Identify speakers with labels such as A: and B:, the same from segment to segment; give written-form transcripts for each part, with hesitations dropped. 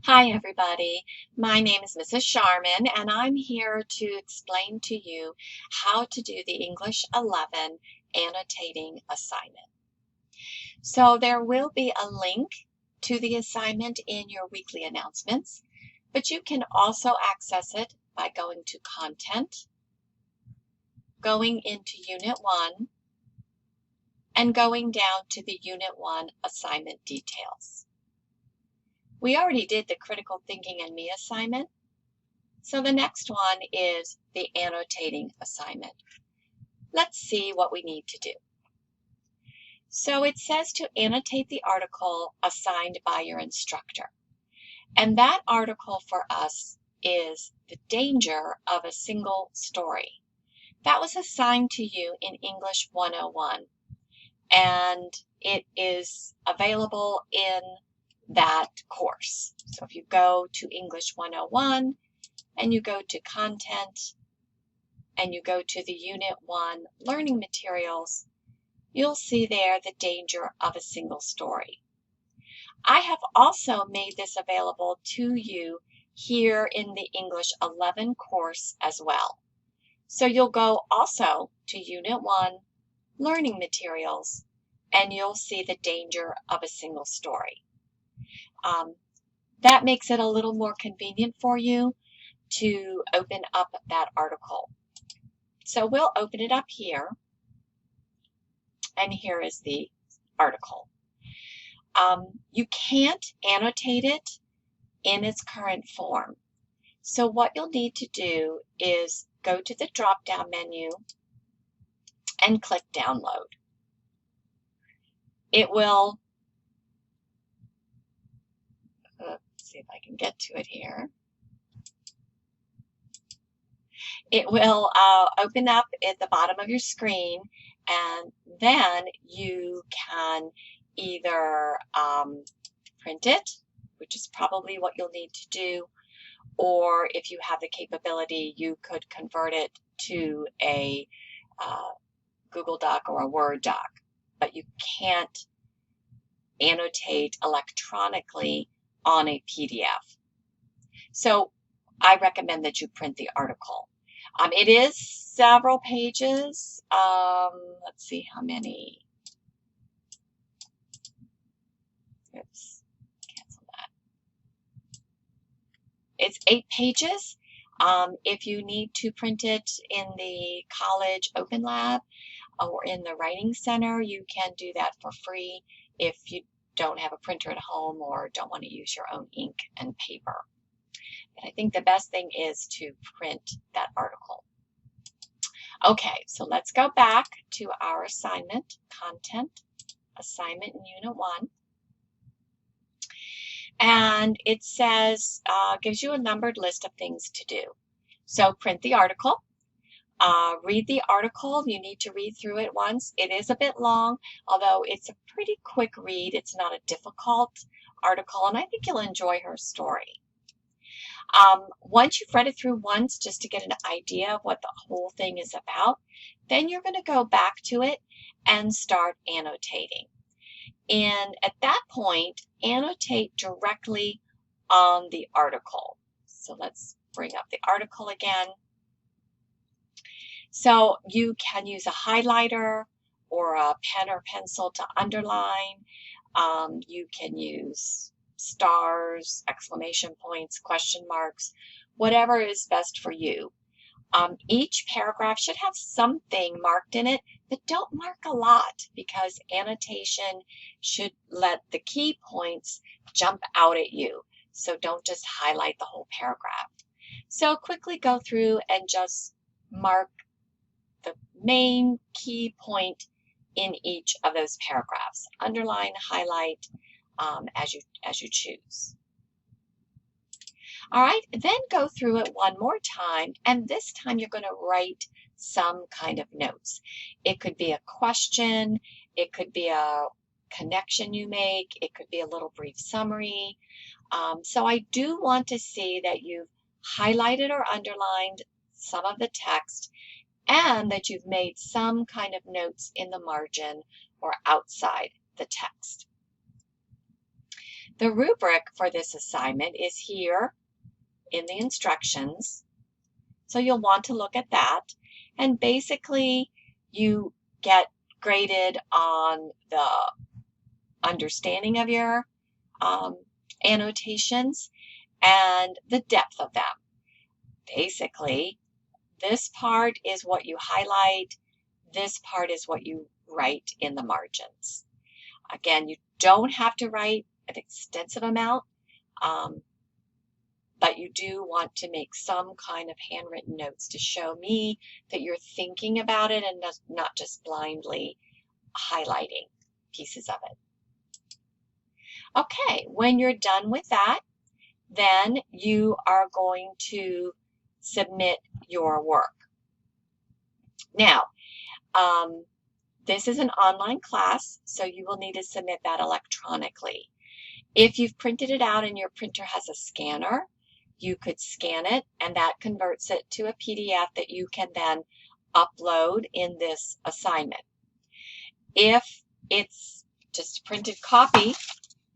A: Hi, everybody. My name is Mrs. Sharman, and I'm here to explain to you how to do the English 11 annotating assignment. So there will be a link to the assignment in your weekly announcements, but you can also access it by going to Content, going into Unit 1, and going down to the Unit 1 assignment details. We already did the critical thinking and me assignment, so the next one is the annotating assignment. Let's see what we need to do. So it says to annotate the article assigned by your instructor. And that article for us is The Danger of a Single Story. That was assigned to you in English 101. And it is available in that course. So if you go to English 101, and you go to Content, and you go to the Unit 1 Learning Materials, you'll see there The Danger of a Single Story. I have also made this available to you here in the English 11 course as well. So you'll go also to Unit 1 Learning Materials, and you'll see The Danger of a Single Story. That makes it a little more convenient for you to open up that article. So we'll open it up here, and here is the article. You can't annotate it in its current form. So what you'll need to do is go to the drop-down menu and click Download. It will, let's see if I can get to it here. It will open up at the bottom of your screen, and then you can either print it, which is probably what you'll need to do, or if you have the capability, you could convert it to a Google Doc or a Word doc, but you can't annotate electronically on a PDF. So I recommend that you print the article. It is several pages. Let's see how many. Oops, cancel that. It's 8 pages. If you need to print it in the college open lab or in the writing center, you can do that for free if you don't have a printer at home or don't want to use your own ink and paper. And I think the best thing is to print that article. Okay, so let's go back to our assignment, Content, assignment in Unit 1. And it says, gives you a numbered list of things to do. So print the article, read the article. You need to read through it once. It is a bit long, although it's a pretty quick read. It's not a difficult article, and I think you'll enjoy her story. Once you've read it through once, just to get an idea of what the whole thing is about, then you're going to go back to it and start annotating. And at that point, annotate directly on the article. So let's bring up the article again. So you can use a highlighter or a pen or pencil to underline. You can use stars, exclamation points, question marks, whatever is best for you. Each paragraph should have something marked in it, but don't mark a lot because annotation should let the key points jump out at you. So don't just highlight the whole paragraph. So quickly go through and just mark the main key point in each of those paragraphs. Underline, highlight, as you choose. All right, then go through it one more time, and this time you're going to write some kind of notes. It could be a question, it could be a connection you make, it could be a little brief summary. So I do want to see that you've highlighted or underlined some of the text and that you've made some kind of notes in the margin or outside the text. The rubric for this assignment is here in the instructions. So you'll want to look at that. And basically, you get graded on the understanding of your annotations and the depth of them. Basically, this part is what you highlight. This part is what you write in the margins. Again, you don't have to write an extensive amount, but you do want to make some kind of handwritten notes to show me that you're thinking about it and not just blindly highlighting pieces of it. Okay, when you're done with that, then you are going to submit your work. Now, this is an online class, so you will need to submit that electronically. If you've printed it out and your printer has a scanner, you could scan it and that converts it to a PDF that you can then upload in this assignment. If it's just a printed copy,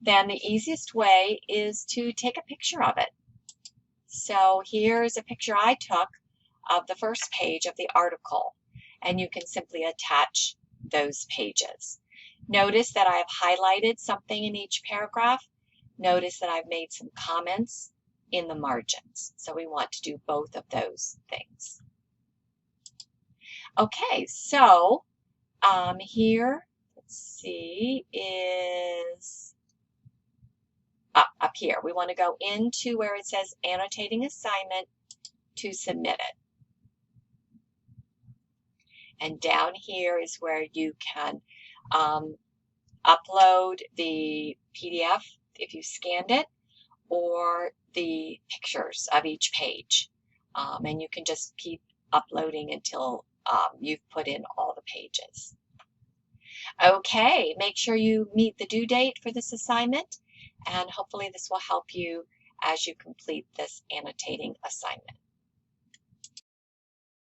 A: then the easiest way is to take a picture of it. So here's a picture I took of the first page of the article, and you can simply attach those pages. Notice that I've highlighted something in each paragraph. Notice that I've made some comments in the margins. So we want to do both of those things. Okay, so here, let's see, is up here. We want to go into where it says annotating assignment to submit it. And down here is where you can upload the PDF if you scanned it, or the pictures of each page. And you can just keep uploading until you've put in all the pages. Okay, make sure you meet the due date for this assignment, and hopefully this will help you as you complete this annotating assignment.